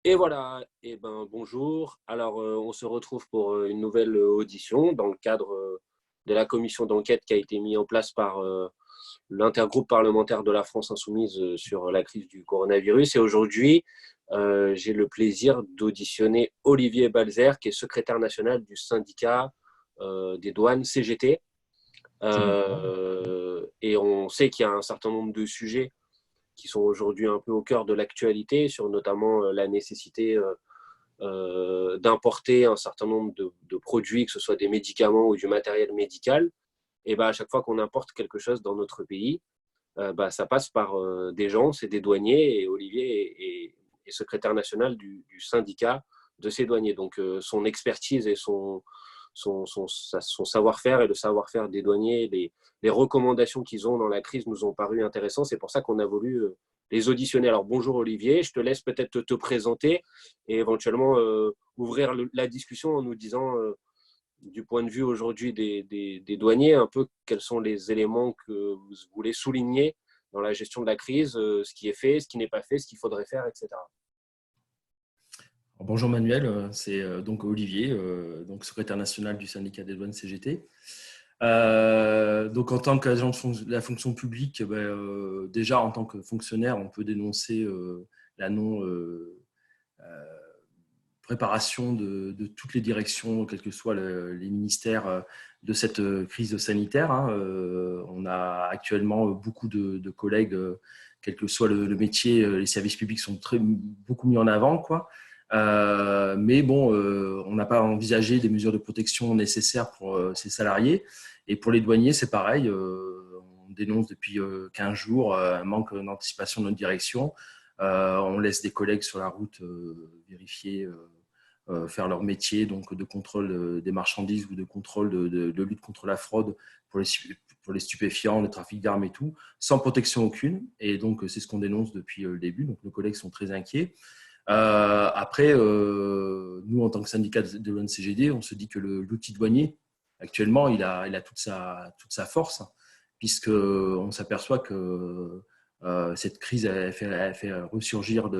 Et voilà, et ben bonjour. Alors, on se retrouve pour une nouvelle audition dans le cadre de la commission d'enquête qui a été mise en place par l'intergroupe parlementaire de la France insoumise sur la crise du coronavirus. Et aujourd'hui, j'ai le plaisir d'auditionner Olivier Balzer, qui est secrétaire national du syndicat des douanes CGT. Et on sait qu'il y a un certain nombre de sujets qui sont aujourd'hui un peu au cœur de l'actualité, sur notamment la nécessité d'importer un certain nombre de produits, que ce soit des médicaments ou du matériel médical. Et bah, à chaque fois qu'on importe quelque chose dans notre pays, bah, ça passe par des gens, c'est des douaniers, et Olivier est secrétaire national du syndicat de ces douaniers. Donc son expertise et son savoir-faire et le savoir-faire des douaniers, les recommandations qu'ils ont dans la crise nous ont paru intéressants. C'est pour ça qu'on a voulu les auditionner. Alors bonjour Olivier, je te laisse peut-être te présenter et éventuellement ouvrir la discussion en nous disant du point de vue aujourd'hui des douaniers, un peu quels sont les éléments que vous voulez souligner dans la gestion de la crise, ce qui est fait, ce qui n'est pas fait, ce qu'il faudrait faire, etc. Bonjour Manuel, c'est donc Olivier, donc secrétaire national du syndicat des douanes CGT. Donc en tant qu'agent de la fonction publique, déjà en tant que fonctionnaire, on peut dénoncer la non préparation de toutes les directions, quels que soient les ministères, de cette crise sanitaire. On a actuellement beaucoup de collègues, quel que soit le métier, les services publics sont beaucoup mis en avant, quoi. Mais bon, on n'a pas envisagé des mesures de protection nécessaires pour ces salariés. Et pour les douaniers, c'est pareil. On dénonce depuis 15 jours un manque d'anticipation de notre direction. On laisse des collègues sur la route vérifier, faire leur métier, donc de contrôle des marchandises ou de contrôle de lutte contre la fraude pour les stupéfiants, le trafic d'armes et tout, sans protection aucune. Et donc, c'est ce qu'on dénonce depuis le début. Donc, nos collègues sont très inquiets. Après, nous, en tant que syndicat de l'ONCGD, on se dit que l'outil douanier, actuellement, il a toute sa force, puisqu'on s'aperçoit que cette crise a fait ressurgir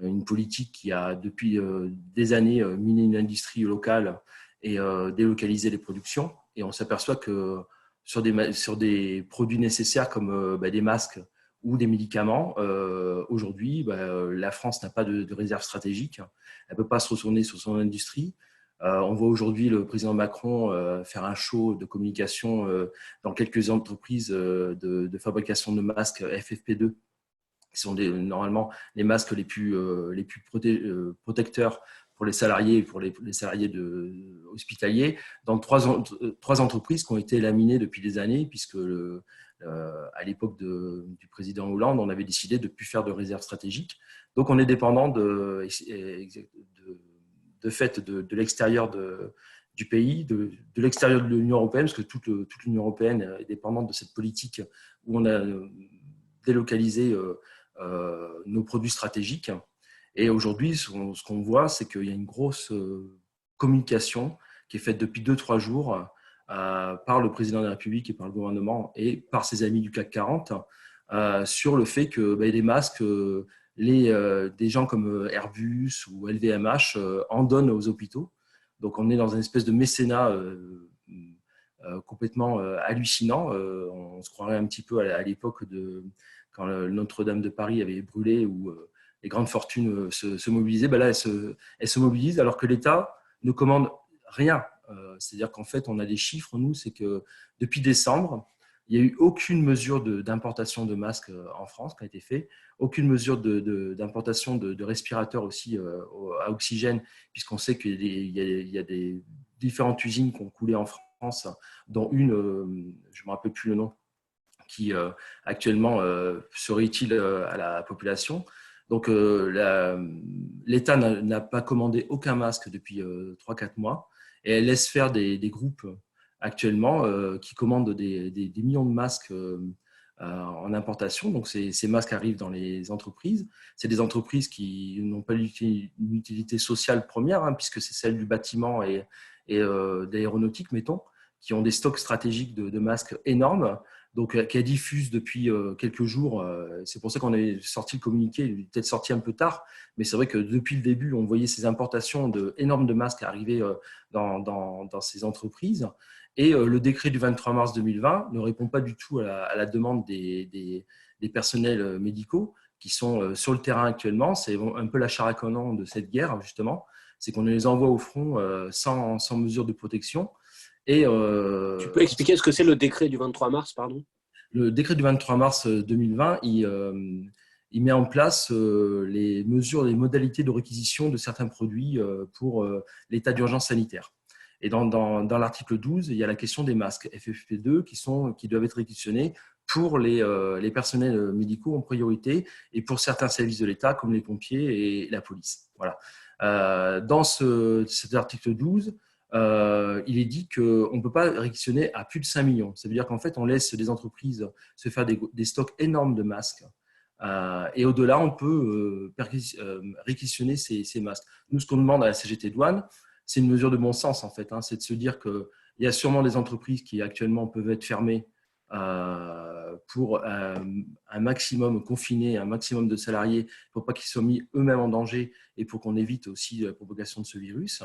une politique qui a, depuis des années, miné une industrie locale et délocalisé les productions. Et on s'aperçoit que sur des produits nécessaires comme des masques, ou des médicaments. Aujourd'hui, la France n'a pas de réserve stratégique. Elle ne peut pas se retourner sur son industrie. On voit aujourd'hui le président Macron faire un show de communication dans quelques entreprises de fabrication de masques FFP2, qui sont normalement les masques les plus protecteurs pour les salariés et pour les salariés hospitaliers, dans trois entreprises qui ont été laminées depuis des années, puisque à l'époque du président Hollande, on avait décidé de ne plus faire de réserve stratégique. Donc, on est dépendant de l'extérieur du pays, de l'extérieur de l'Union européenne, parce que toute l'Union européenne est dépendante de cette politique où on a délocalisé nos produits stratégiques. Et aujourd'hui, ce qu'on voit, c'est qu'il y a une grosse communication qui est faite depuis 2-3 jours par le président de la République et par le gouvernement et par ses amis du CAC 40 sur le fait que les masques, des gens comme Airbus ou LVMH en donnent aux hôpitaux. Donc on est dans une espèce de mécénat complètement hallucinant. On se croirait un petit peu à l'époque quand Notre-Dame de Paris avait brûlé, où les grandes fortunes se mobilisaient. Là, elles se mobilisent alors que l'État ne commande rien. C'est-à-dire qu'en fait, on a des chiffres, nous, c'est que depuis décembre, il n'y a eu aucune mesure d'importation de masques en France qui a été faite, aucune mesure d'importation de respirateurs aussi à oxygène, puisqu'on sait qu'il y a des différentes usines qui ont coulé en France, dont une, je ne me rappelle plus le nom, qui actuellement serait utile à la population. Donc, l'État n'a pas commandé aucun masque depuis 3-4 mois, et elle laisse faire des groupes actuellement qui commandent des millions de masques en importation. Donc, ces masques arrivent dans les entreprises. C'est des entreprises qui n'ont pas une utilité sociale première, puisque c'est celle du bâtiment et d'aéronautique, mettons, qui ont des stocks stratégiques de masques énormes, donc qui diffuse depuis quelques jours. C'est pour ça qu'on a sorti le communiqué, il est peut-être sorti un peu tard, mais c'est vrai que depuis le début, on voyait ces importations énormes de masques arriver dans ces entreprises. Et le décret du 23 mars 2020 ne répond pas du tout à la demande des personnels médicaux qui sont sur le terrain actuellement. C'est un peu la chair à canon de cette guerre, justement. C'est qu'on les envoie au front sans mesure de protection. Et Tu peux expliquer ce que c'est le décret du 23 mars, pardon? le décret du 23 mars 2020, il met en place les mesures, les modalités de réquisition de certains produits pour l'état d'urgence sanitaire. Et dans l'article 12, il y a la question des masques FFP2 qui doivent être réquisitionnés pour les personnels médicaux en priorité et pour certains services de l'État comme les pompiers et la police. Voilà. Dans cet article 12, il est dit qu'on ne peut pas réquisitionner à plus de 5 millions. Ça veut dire qu'en fait, on laisse des entreprises se faire des stocks énormes de masques. Et au-delà, on peut réquisitionner ces masques. Nous, ce qu'on demande à la CGT Douane, c'est une mesure de bon sens, en fait. C'est de se dire qu'il y a sûrement des entreprises qui actuellement peuvent être fermées pour un maximum confiné, un maximum de salariés, pour pas qu'ils soient mis eux-mêmes en danger et pour qu'on évite aussi la propagation de ce virus.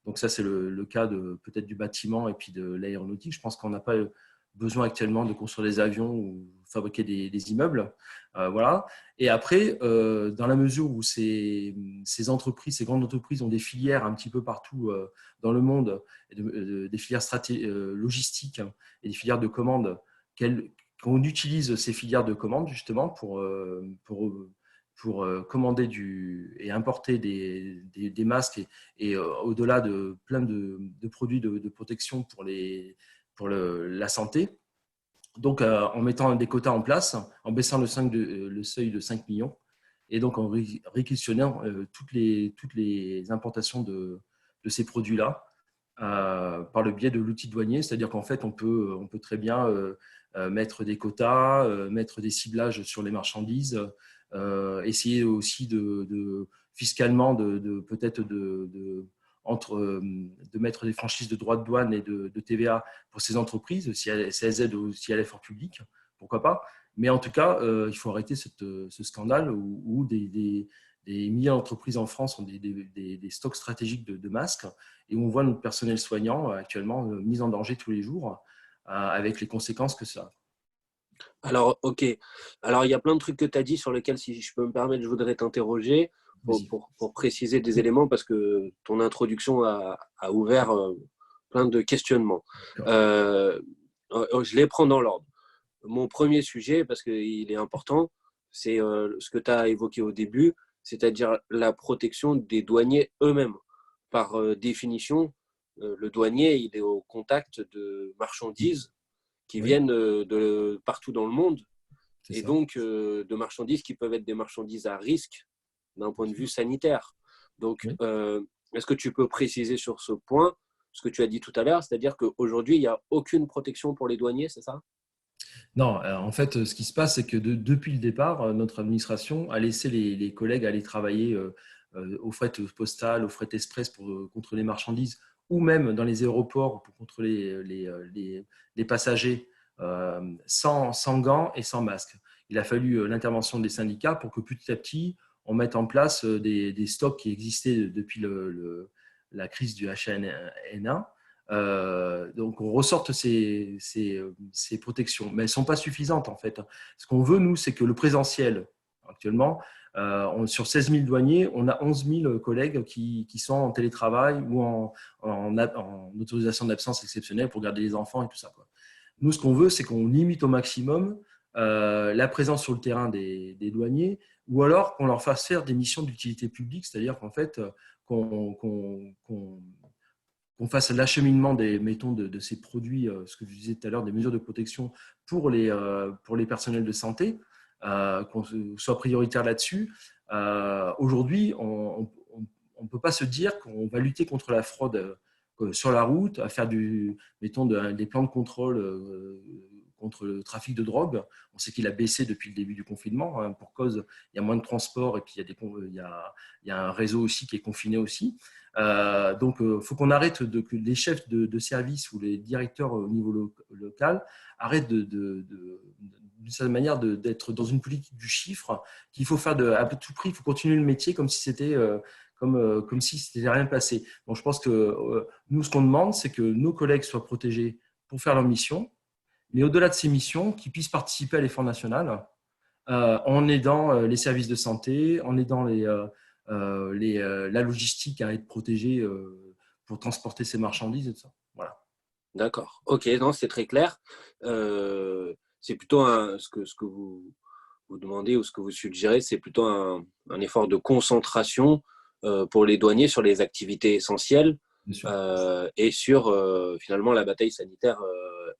Donc ça, c'est le cas peut-être du bâtiment et puis de l'aéronautique. Je pense qu'on n'a pas besoin actuellement de construire des avions ou fabriquer des immeubles. Voilà. Et après, dans la mesure où ces entreprises, ces grandes entreprises ont des filières un petit peu partout dans le monde, des filières logistiques et des filières de commande, qu'on utilise ces filières de commande justement pour commander et importer des masques et au-delà de plein de produits de protection pour la santé. Donc, en mettant des quotas en place, en baissant le seuil de 5 millions et donc en réquisitionnant toutes les importations de ces produits-là par le biais de l'outil douanier. C'est-à-dire qu'en fait, on peut très bien mettre des quotas, mettre des ciblages sur les marchandises, essayer aussi fiscalement peut-être de mettre des franchises de droits de douane et de TVA pour ces entreprises, si elles aident aussi à l'effort public, pourquoi pas. Mais en tout cas, il faut arrêter ce scandale où des milliers d'entreprises en France ont des stocks stratégiques de masques et où on voit notre personnel soignant actuellement mis en danger tous les jours avec les conséquences que ça a. Alors, ok. Alors, il y a plein de trucs que tu as dit sur lesquels, si je peux me permettre, je voudrais t'interroger pour préciser des éléments parce que ton introduction a ouvert plein de questionnements. Je les prends dans l'ordre. Mon premier sujet, parce qu'il est important, c'est ce que tu as évoqué au début, c'est-à-dire la protection des douaniers eux-mêmes. Par définition, le douanier, il est au contact de marchandises qui viennent de partout dans le monde, et donc de marchandises qui peuvent être des marchandises à risque d'un point de vue sanitaire. Donc, est-ce que tu peux préciser sur ce point ce que tu as dit tout à l'heure, c'est-à-dire qu'aujourd'hui, il n'y a aucune protection pour les douaniers, c'est ça? Non, en fait, ce qui se passe, c'est que depuis le départ, notre administration a laissé les collègues aller travailler au fret postal, au fret express pour contrôler les marchandises, ou même dans les aéroports pour contrôler les passagers sans gants et sans masque. Il a fallu l'intervention des syndicats pour que petit à petit, on mette en place des stocks qui existaient depuis la crise du H1N1. Donc, on ressorte ces protections, mais elles ne sont pas suffisantes en fait. Ce qu'on veut, nous, c'est que le présentiel, actuellement, sur 16 000 douaniers, on a 11 000 collègues qui sont en télétravail ou en autorisation d'absence exceptionnelle pour garder les enfants et tout ça, quoi. Nous, ce qu'on veut, c'est qu'on limite au maximum la présence sur le terrain des douaniers ou alors qu'on leur fasse faire des missions d'utilité publique, c'est-à-dire qu'en fait, qu'on fasse l'acheminement de ces produits, ce que je disais tout à l'heure, des mesures de protection pour les personnels de santé, qu'on soit prioritaire là-dessus. Aujourd'hui, on ne peut pas se dire qu'on va lutter contre la fraude sur la route, à faire des plans de contrôle contre le trafic de drogue. On sait qu'il a baissé depuis le début du confinement, hein, pour cause, il y a moins de transport et puis il y a un réseau aussi qui est confiné aussi. Donc, il faut qu'on arrête que les chefs de service ou les directeurs au niveau local arrêtent d'une certaine manière d'être dans une politique du chiffre, qu'il faut faire à tout prix, il faut continuer le métier comme si c'était comme si c'était rien passé. Donc, je pense que nous, ce qu'on demande, c'est que nos collègues soient protégés pour faire leur mission, mais au-delà de ces missions, qu'ils puissent participer à l'effort national en aidant les services de santé, en aidant la logistique à être protégée pour transporter ces marchandises et tout ça. Voilà. D'accord. Ok, non, c'est très clair. C'est plutôt ce que vous demandez ou ce que vous suggérez, c'est plutôt un effort de concentration pour les douaniers sur les activités essentielles et sur finalement la bataille sanitaire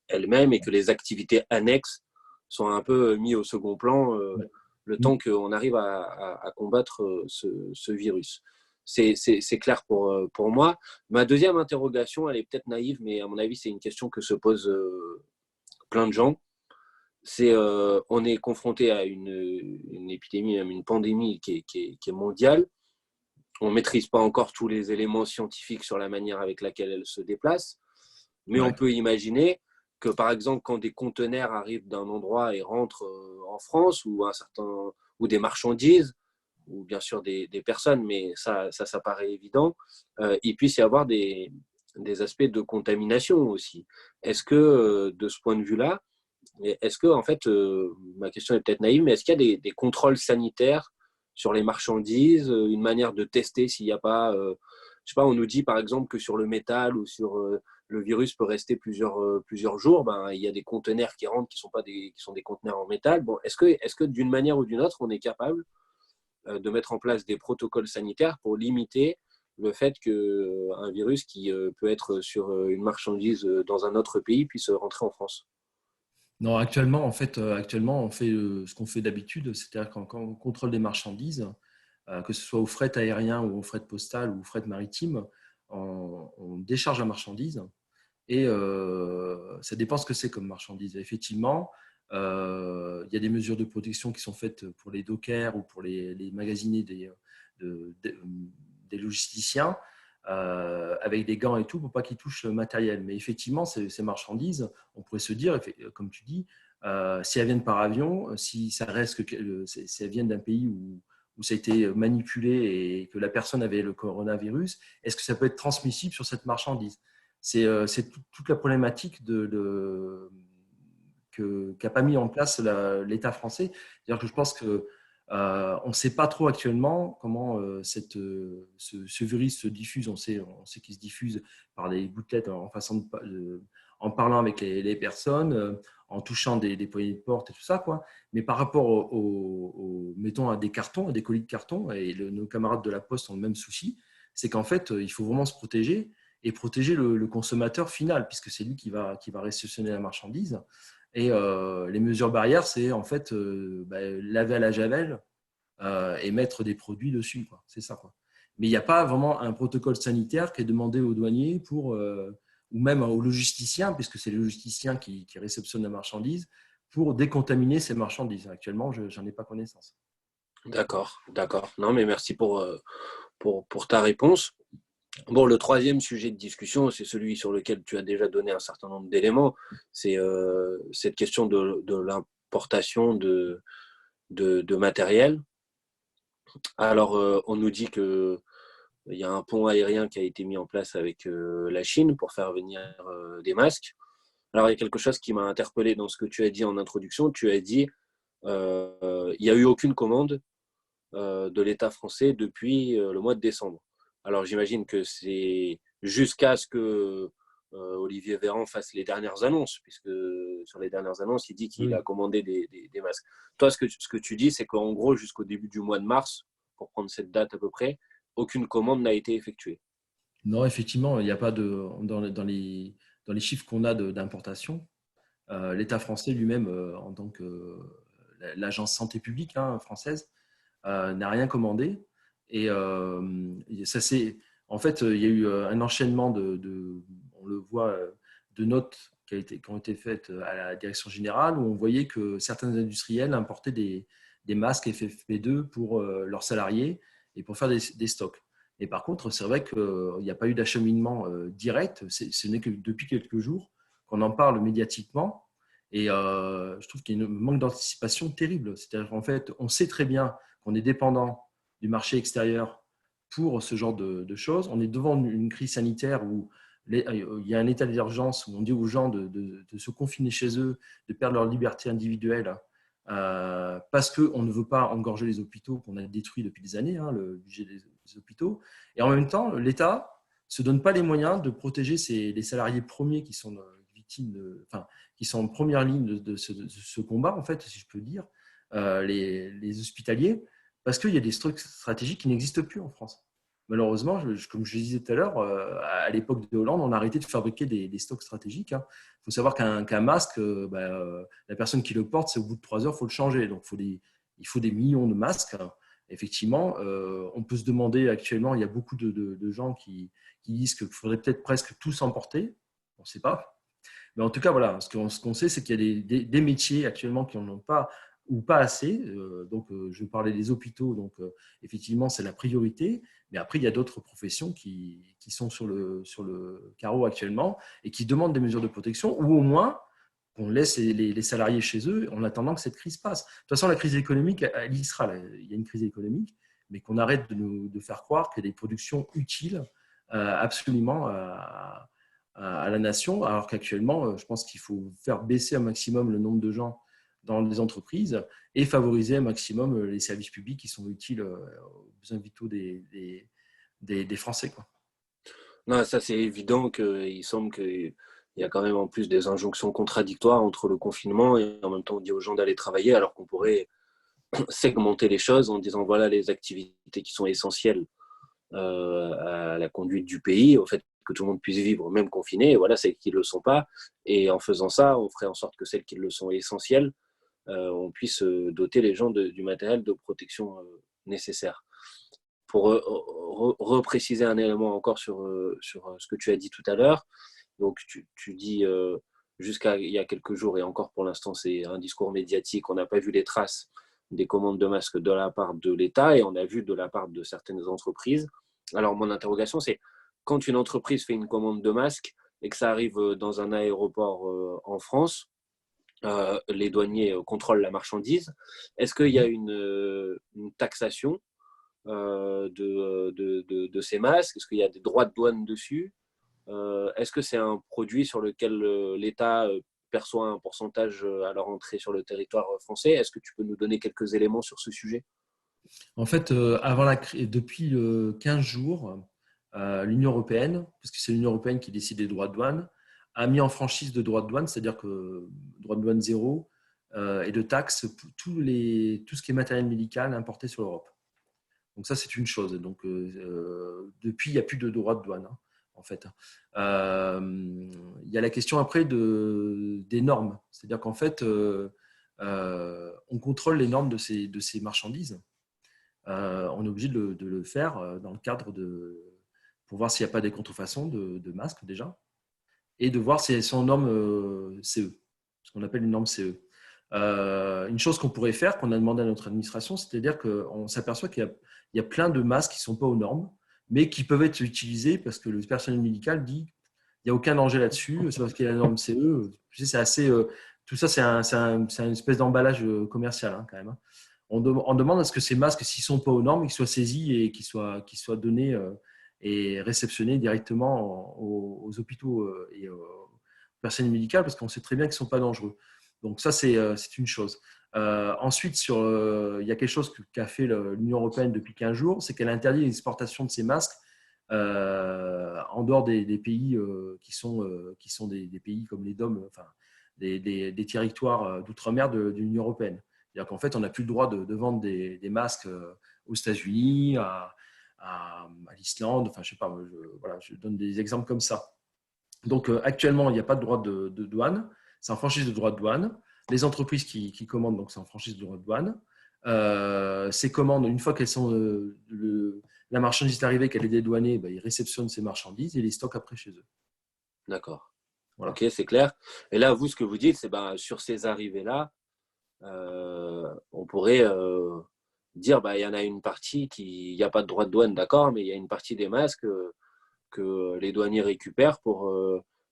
elle-même, et que les activités annexes soient un peu mis au second plan le temps qu'on arrive à combattre ce virus. C'est clair pour moi. Ma deuxième interrogation, elle est peut-être naïve, mais à mon avis, c'est une question que se posent plein de gens. On est confronté à une épidémie, même une pandémie qui est mondiale. On ne maîtrise pas encore tous les éléments scientifiques sur la manière avec laquelle elle se déplace, mais on peut imaginer que, par exemple, quand des conteneurs arrivent d'un endroit et rentrent en France, ou des marchandises, ou bien sûr des personnes, mais ça paraît évident, il puisse y avoir des aspects de contamination aussi. Est-ce que, de ce point de vue-là, est-ce que, en fait, ma question est peut-être naïve, mais est-ce qu'il y a des contrôles sanitaires sur les marchandises, une manière de tester s'il n'y a pas, je sais pas, on nous dit par exemple que sur le métal ou sur le virus peut rester plusieurs jours, ben, il y a des conteneurs qui rentrent qui sont des conteneurs en métal. Bon, est-ce que d'une manière ou d'une autre, on est capable de mettre en place des protocoles sanitaires pour limiter le fait qu'un virus qui peut être sur une marchandise dans un autre pays puisse rentrer en France? Non, actuellement, en fait, actuellement, on fait ce qu'on fait d'habitude, c'est-à-dire quand on contrôle des marchandises, que ce soit au fret aérien ou au fret postal ou au fret maritime, on décharge la marchandise et ça dépend ce que c'est comme marchandise. Effectivement, il y a des mesures de protection qui sont faites pour les dockers ou pour les magasiniers des logisticiens, avec des gants et tout pour pas qu'ils touchent le matériel. Mais effectivement, ces marchandises, on pourrait se dire, comme tu dis, si elles viennent par avion, si elles viennent d'un pays où ça a été manipulé et que la personne avait le coronavirus, est-ce que ça peut être transmissible sur cette marchandise? C'est toute la problématique qu'a pas mis en place l'État français. C'est-à-dire que je pense que on ne sait pas trop actuellement comment ce virus se diffuse. On sait qu'il se diffuse par des gouttelettes en parlant avec les personnes, en touchant des poignées de porte et tout ça, quoi. Mais par rapport mettons, à des cartons, à des colis de carton, et nos camarades de la Poste ont le même souci, c'est qu'en fait, il faut vraiment se protéger et protéger le consommateur final, puisque c'est lui qui va réceptionner la marchandise. Et les mesures barrières, c'est en fait laver à la javel et mettre des produits dessus, quoi. C'est ça, quoi. Mais il n'y a pas vraiment un protocole sanitaire qui est demandé aux douaniers ou même aux logisticiens, puisque c'est les logisticiens qui réceptionnent la marchandise, pour décontaminer ces marchandises. Actuellement, je n'en ai pas connaissance. D'accord. Non, mais merci pour ta réponse. Bon, le troisième sujet de discussion, c'est celui sur lequel tu as déjà donné un certain nombre d'éléments. C'est cette question de l'importation de matériel. Alors, on nous dit qu'il y a un pont aérien qui a été mis en place avec la Chine pour faire venir des masques. Alors, il y a quelque chose qui m'a interpellé dans ce que tu as dit en introduction. Tu as dit il n'y a eu aucune commande de l'État français depuis le mois de décembre. Alors j'imagine que c'est jusqu'à ce que Olivier Véran fasse les dernières annonces, puisque sur les dernières annonces, il dit qu'il a commandé des masques. Toi, ce que tu dis, c'est qu'en gros, jusqu'au début du mois de mars, pour prendre cette date à peu près, aucune commande n'a été effectuée. Non, effectivement, il n'y a pas dans les chiffres qu'on a d'importation. L'État français lui-même, en tant que l'agence santé publique française, n'a rien commandé. Et ça en fait, il y a eu un enchaînement on le voit, de notes qui ont été faites à la direction générale, où on voyait que certains industriels importaient des masques FFP2 pour leurs salariés et pour faire des stocks. Et par contre, c'est vrai qu'il n'y a pas eu d'acheminement direct. Ce n'est que depuis quelques jours qu'on en parle médiatiquement. Et je trouve qu'il y a un manque d'anticipation terrible. C'est-à-dire qu'en fait, on sait très bien qu'on est dépendant du marché extérieur pour ce genre de choses. On est devant une crise sanitaire où il y a un état d'urgence où on dit aux gens de se confiner chez eux, de perdre leur liberté individuelle parce qu'on ne veut pas engorger les hôpitaux qu'on a détruits depuis des années, le budget des hôpitaux. Et en même temps, l'État ne se donne pas les moyens de protéger les salariés premiers qui sont victimes, qui sont en première ligne de ce combat, en fait, si je peux dire, les hospitaliers, parce qu'il y a des stocks stratégiques qui n'existent plus en France. Malheureusement, comme je le disais tout à l'heure, à l'époque de Hollande, on a arrêté de fabriquer des stocks stratégiques. Il faut savoir qu'un masque, la personne qui le porte, c'est au bout de 3 heures, il faut le changer. Donc, il faut des millions de masques. Effectivement, on peut se demander actuellement, il y a beaucoup de gens qui disent qu'il faudrait peut-être presque tous en porter. On ne sait pas. Mais en tout cas, voilà, ce qu'on sait, c'est qu'il y a des métiers actuellement qui n'en ont pas ou pas assez. Je parlais des hôpitaux, donc effectivement, c'est la priorité. Mais après, il y a d'autres professions qui sont sur le carreau actuellement et qui demandent des mesures de protection ou au moins qu'on laisse les salariés chez eux en attendant que cette crise passe. De toute façon, la crise économique, elle y sera. Il y a une crise économique, mais qu'on arrête de faire croire qu'il y a des productions utiles absolument à la nation, alors qu'actuellement, je pense qu'il faut faire baisser un maximum le nombre de gens dans les entreprises et favoriser un maximum les services publics qui sont utiles aux besoins vitaux des Français, quoi. Non, ça c'est évident qu'il semble qu'il y a quand même en plus des injonctions contradictoires entre le confinement et en même temps on dit aux gens d'aller travailler alors qu'on pourrait segmenter les choses en disant voilà les activités qui sont essentielles à la conduite du pays, au fait que tout le monde puisse vivre même confiné, et voilà celles qui ne le sont pas. Et en faisant ça, on ferait en sorte que celles qui le sont essentielles, on puisse doter les gens du matériel de protection nécessaire. Pour repréciser un élément encore sur ce que tu as dit tout à l'heure, donc tu dis jusqu'à il y a quelques jours, et encore pour l'instant c'est un discours médiatique, on n'a pas vu les traces des commandes de masques de la part de l'État et on a vu de la part de certaines entreprises. Alors mon interrogation c'est, quand une entreprise fait une commande de masques et que ça arrive dans un aéroport en France, les douaniers contrôlent la marchandise. Est-ce qu'il y a une taxation de ces masques? Est-ce qu'il y a des droits de douane dessus? Est-ce que c'est un produit sur lequel l'État perçoit un pourcentage à leur entrée sur le territoire français? Est-ce que tu peux nous donner quelques éléments sur ce sujet? En fait, depuis 15 jours, l'Union européenne, parce que c'est l'Union européenne qui décide des droits de douane, a mis en franchise de droits de douane, c'est-à-dire que droits de douane zéro et de taxes pour tout ce qui est matériel médical importé sur l'Europe. Donc ça, c'est une chose. Donc depuis, il n'y a plus de droits de douane, en fait. Il y a la question après des normes, c'est-à-dire qu'en fait, on contrôle les normes de ces marchandises. On est obligé de le faire dans le cadre pour voir s'il n'y a pas des contrefaçons de masques déjà, et de voir si elles sont en norme CE, ce qu'on appelle une norme CE. Une chose qu'on pourrait faire, qu'on a demandé à notre administration, c'est-à-dire qu'on s'aperçoit qu'il y a plein de masques qui ne sont pas aux normes, mais qui peuvent être utilisés parce que le personnel médical dit qu'il n'y a aucun danger là-dessus, c'est parce qu'il y a la norme CE. Tu sais, c'est assez, tout ça, c'est une espèce d'emballage commercial quand même. On demande à ce que ces masques, s'ils ne sont pas aux normes, qu'ils soient saisis et qu'ils soient donnés et réceptionnés directement aux hôpitaux et au personnel médical, parce qu'on sait très bien qu'ils ne sont pas dangereux. Donc ça, c'est une chose. Ensuite, il y a quelque chose qu'a fait l'Union européenne depuis 15 jours, c'est qu'elle interdit l'exportation de ces masques en dehors des pays qui sont des pays comme les DOM, enfin, des territoires d'outre-mer de l'Union européenne. C'est-à-dire qu'en fait, on n'a plus le droit de vendre des masques aux États-Unis, à l'Islande, enfin, je sais pas, je donne des exemples comme ça. Donc actuellement, il n'y a pas de droit de douane, c'est en franchise de droit de douane. Les entreprises qui commandent, donc c'est en franchise de droit de douane. Ces commandes, une fois qu'elles sont la marchandise est arrivée, qu'elle est dédouanée, ils réceptionnent ces marchandises et les stockent après chez eux. D'accord. Voilà. Ok, c'est clair. Et là, vous, ce que vous dites, c'est ben, sur ces arrivées-là, on pourrait dire il y en a une partie qui, il n'y a pas de droit de douane, d'accord, mais il y a une partie des masques que les douaniers récupèrent pour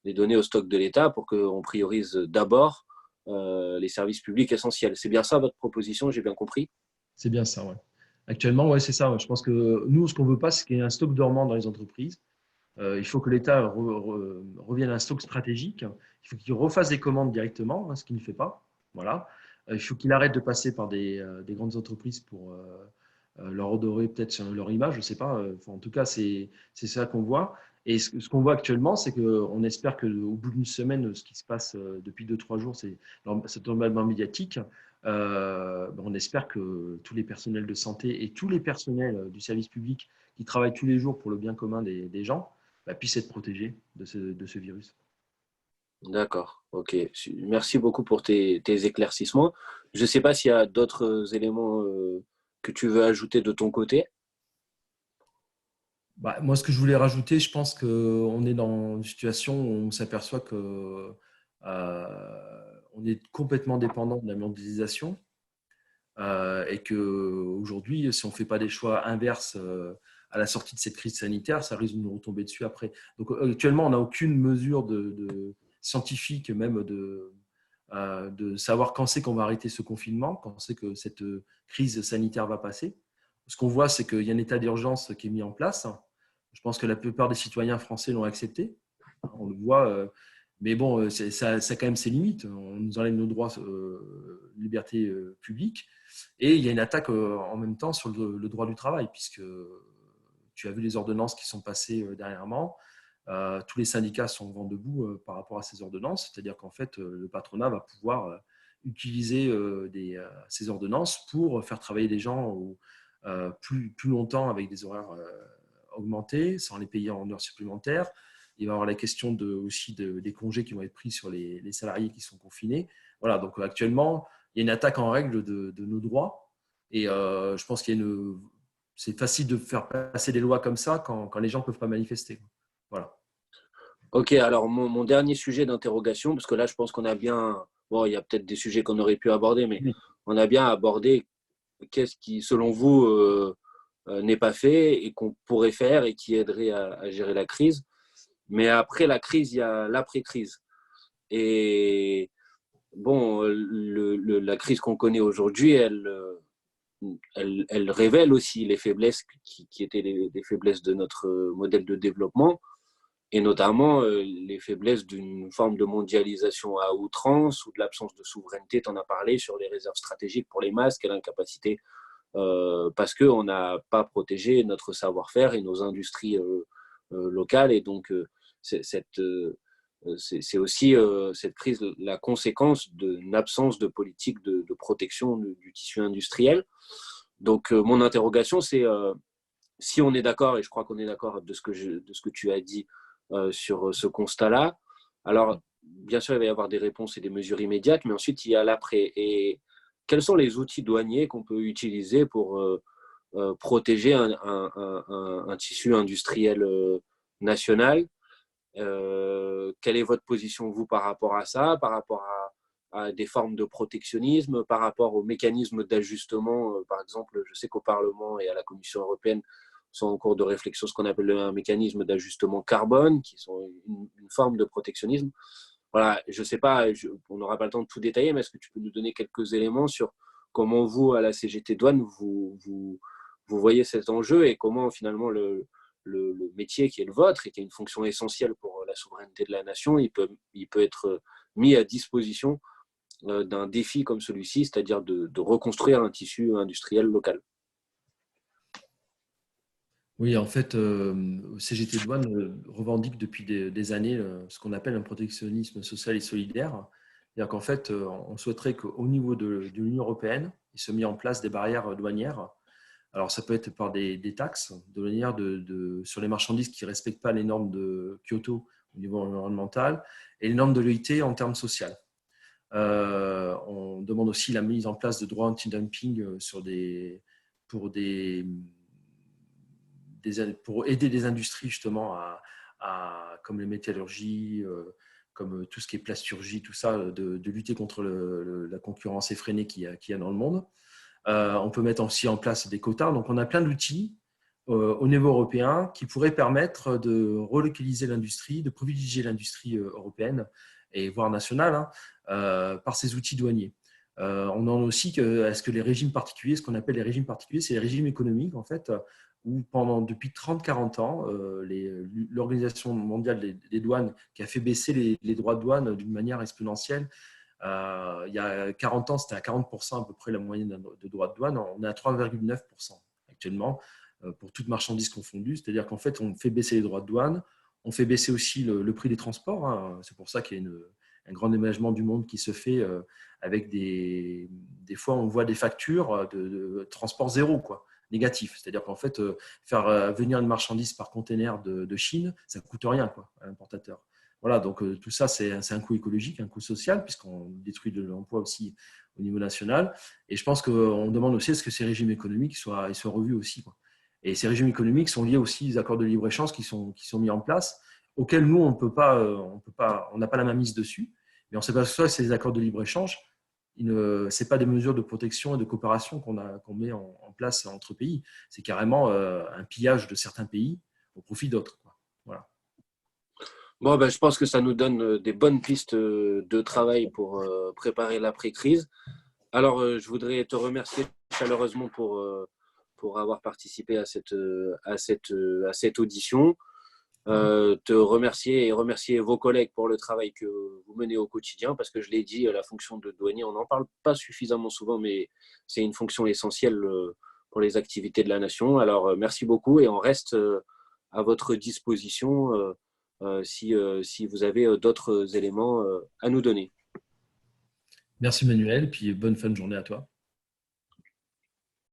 les donner au stock de l'État pour qu'on priorise d'abord les services publics essentiels. C'est bien ça votre proposition, j'ai bien compris? C'est bien ça, ouais. Actuellement, ouais, c'est ça. Ouais. Je pense que nous, ce qu'on veut pas, c'est qu'il y ait un stock dormant dans les entreprises. Il faut que l'État revienne à un stock stratégique. Il faut qu'il refasse des commandes directement, hein, ce qu'il ne fait pas. Voilà. Il faut qu'il arrête de passer par des grandes entreprises pour leur redorer peut-être leur image, je ne sais pas. Enfin, en tout cas, c'est ça qu'on voit. Et ce qu'on voit actuellement, c'est qu'on espère qu'au bout d'une semaine, ce qui se passe depuis 2, 3 jours, c'est cet emballement médiatique. On espère que tous les personnels de santé et tous les personnels du service public qui travaillent tous les jours pour le bien commun des gens puissent être protégés de ce virus. D'accord, ok. Merci beaucoup pour tes éclaircissements. Je ne sais pas s'il y a d'autres éléments que tu veux ajouter de ton côté. Moi, ce que je voulais rajouter, je pense qu'on est dans une situation où on s'aperçoit que on est complètement dépendant de la mondialisation et qu'aujourd'hui, si on ne fait pas des choix inverses à la sortie de cette crise sanitaire, ça risque de nous retomber dessus après. Donc actuellement, on n'a aucune mesure de scientifique, même de savoir quand c'est qu'on va arrêter ce confinement, quand c'est que cette crise sanitaire va passer. Ce qu'on voit, c'est qu'il y a un état d'urgence qui est mis en place. Je pense que la plupart des citoyens français l'ont accepté. On le voit. Mais bon, ça a quand même ses limites. On nous enlève nos droits, liberté publique. Et il y a une attaque en même temps sur le droit du travail, puisque tu as vu les ordonnances qui sont passées dernièrement. Tous les syndicats sont vent debout par rapport à ces ordonnances. C'est-à-dire qu'en fait, le patronat va pouvoir utiliser ces ordonnances pour faire travailler des gens plus longtemps avec des horaires augmentés, sans les payer en heures supplémentaires. Il va y avoir la question aussi des congés qui vont être pris sur les salariés qui sont confinés. Voilà, donc actuellement, il y a une attaque en règle de nos droits. Et je pense c'est facile de faire passer des lois comme ça quand les gens ne peuvent pas manifester. Voilà. Ok, alors mon dernier sujet d'interrogation, parce que là je pense qu'on a bien, bon, il y a peut-être des sujets qu'on aurait pu aborder, mais Oui. on a bien abordé qu'est-ce qui, selon vous, n'est pas fait et qu'on pourrait faire et qui aiderait à gérer la crise. Mais après la crise, il y a l'après-crise. Et bon, la crise qu'on connaît aujourd'hui, elle révèle aussi les faiblesses qui étaient les faiblesses de notre modèle de développement, et notamment les faiblesses d'une forme de mondialisation à outrance ou de l'absence de souveraineté, tu en as parlé, sur les réserves stratégiques pour les masques et l'incapacité, parce qu'on n'a pas protégé notre savoir-faire et nos industries locales. Et donc, c'est aussi cette crise la conséquence d'une absence de politique de protection du tissu industriel. Donc, mon interrogation, c'est si on est d'accord, et je crois qu'on est d'accord de ce que tu as dit sur ce constat-là, alors bien sûr, il va y avoir des réponses et des mesures immédiates, mais ensuite, il y a l'après. Et quels sont les outils douaniers qu'on peut utiliser pour protéger un tissu industriel national? Quelle est votre position, vous, par rapport à ça, par rapport à des formes de protectionnisme, par rapport aux mécanismes d'ajustement? Par exemple, je sais qu'au Parlement et à la Commission européenne sont en cours de réflexion ce qu'on appelle un mécanisme d'ajustement carbone, qui sont une forme de protectionnisme. Voilà, je ne sais pas, on n'aura pas le temps de tout détailler, mais est-ce que tu peux nous donner quelques éléments sur comment vous, à la CGT Douane, vous voyez cet enjeu et comment finalement le métier qui est le vôtre et qui est une fonction essentielle pour la souveraineté de la nation, il peut être mis à disposition d'un défi comme celui-ci, c'est-à-dire de reconstruire un tissu industriel local. Oui, en fait, CGT Douane revendique depuis des années ce qu'on appelle un protectionnisme social et solidaire. C'est-à-dire qu'en fait, on souhaiterait qu'au niveau de l'Union européenne, il se mette en place des barrières douanières. Alors, ça peut être par des taxes douanières sur les marchandises qui ne respectent pas les normes de Kyoto au niveau environnemental et les normes de l'OIT en termes sociaux. On demande aussi la mise en place de droits anti-dumping pour aider des industries justement comme les métallurgies, comme tout ce qui est plasturgie, tout ça, de lutter contre la concurrence effrénée qu'il y a dans le monde. On peut mettre aussi en place des quotas. Donc, on a plein d'outils au niveau européen qui pourraient permettre de relocaliser l'industrie, de privilégier l'industrie européenne et voire nationale par ces outils douaniers. On en a aussi est-ce que les régimes particuliers, ce qu'on appelle les régimes particuliers, c'est les régimes économiques en fait, où depuis 30-40 ans, l'Organisation mondiale des douanes qui a fait baisser les droits de douane d'une manière exponentielle. Il y a 40 ans, c'était à 40% à peu près la moyenne de droits de douane. On est à 3,9% actuellement pour toute marchandise confondue. C'est-à-dire qu'en fait, on fait baisser les droits de douane, on fait baisser aussi le prix des transports. C'est pour ça qu'il y a un grand déménagement du monde qui se fait avec des fois, on voit des factures de transport zéro, quoi, négatif. C'est-à-dire qu'en fait, faire venir une marchandise par container de Chine, ça ne coûte rien quoi, à l'importateur. Voilà, donc tout ça, c'est un coût écologique, un coût social, puisqu'on détruit de l'emploi aussi au niveau national. Et je pense qu'on demande aussi à ce que ces régimes économiques soient revus aussi, quoi. Et ces régimes économiques sont liés aussi aux accords de libre-échange qui sont mis en place, auxquels nous, on n'a pas la main mise dessus. Mais on sait pas que ces accords de libre-échange, ce n'est pas des mesures de protection et de coopération qu'on met en place entre pays. C'est carrément un pillage de certains pays au profit d'autres, quoi. Voilà. Bon, ben, je pense que ça nous donne des bonnes pistes de travail pour préparer l'après-crise. Alors, je voudrais te remercier chaleureusement pour avoir participé à cette audition. Te remercier et remercier vos collègues pour le travail que vous menez au quotidien, parce que je l'ai dit, la fonction de douanier, on n'en parle pas suffisamment souvent, mais c'est une fonction essentielle pour les activités de la nation. Alors, merci beaucoup et on reste à votre disposition si vous avez d'autres éléments à nous donner. Merci Manuel, puis bonne fin de journée à toi.